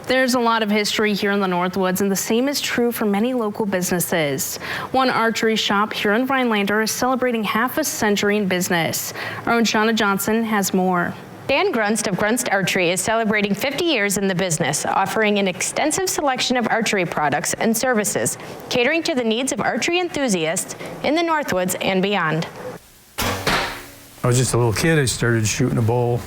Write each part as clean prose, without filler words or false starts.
There's a lot of history here in the Northwoods, and the same is true for many local businesses. One archery shop here in Rhinelander is celebrating half a century in business. Our own Shauna Johnson has more. Dan Gunst of Gunst Archery is celebrating 50 years in the business, offering an extensive selection of archery products and services, catering to the needs of archery enthusiasts in the Northwoods and beyond. I was just a little kid. I started shooting a bow.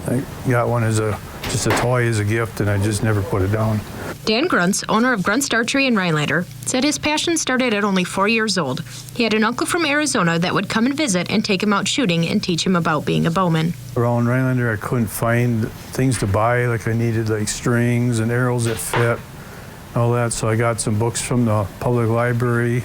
I got one as just a toy as a gift, and I just never put it down. Dan Gunst, owner of Gunst Archery in Rhinelander, said his passion started at only 4 years old. He had an uncle from Arizona that would come and visit and take him out shooting and teach him about being a bowman. Around Rhinelander, I couldn't find things to buy. Like I needed like strings and arrows that fit, all that. So I got some books from the public library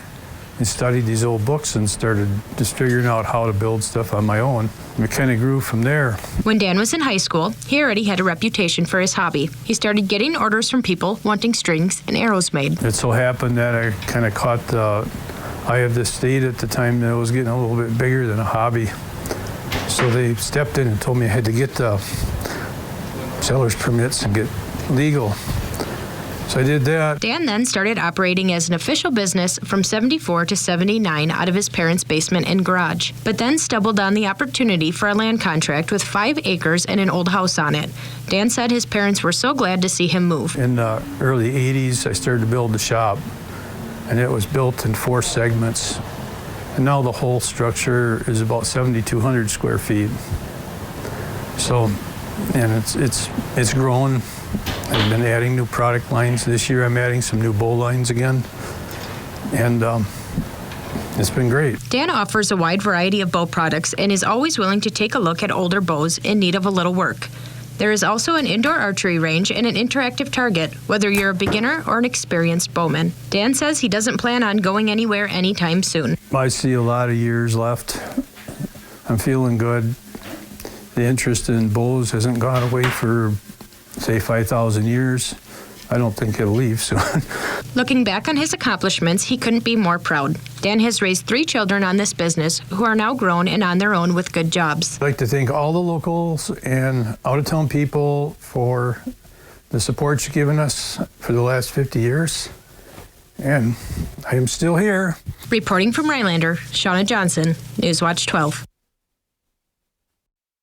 and studied these old books and started just figuring out how to build stuff on my own. And it kind of grew from there. When Dan was in high school, he already had a reputation for his hobby. He started getting orders from people wanting strings and arrows made. It so happened that I kind of caught the eye of the state at the time that it was getting a little bit bigger than a hobby. So they stepped in and told me I had to get the seller's permits and get legal. So I did that. Dan then started operating as an official business from 74 to 79 out of his parents' basement and garage, but then stumbled on the opportunity for a land contract with 5 acres and an old house on it. Dan said his parents were so glad to see him move. In the early 80s, I started to build the shop, and it was built in 4 segments. And now the whole structure is about 7,200 square feet. So, and it's grown. I've been adding new product lines. This year I'm adding some new bow lines again, and it's been great. Dan offers a wide variety of bow products and is always willing to take a look at older bows in need of a little work. There is also an indoor archery range and an interactive target, whether you're a beginner or an experienced bowman. Dan says he doesn't plan on going anywhere anytime soon. I see a lot of years left. I'm feeling good. The interest in bows hasn't gone away for, say, 5,000 years. I don't think it'll leave soon. Looking back on his accomplishments, he couldn't be more proud. Dan has raised 3 children on this business who are now grown and on their own with good jobs. I'd like to thank all the locals and out-of-town people for the support you've given us for the last 50 years. And I am still here. Reporting from Rhinelander, Shauna Johnson, Newswatch 12.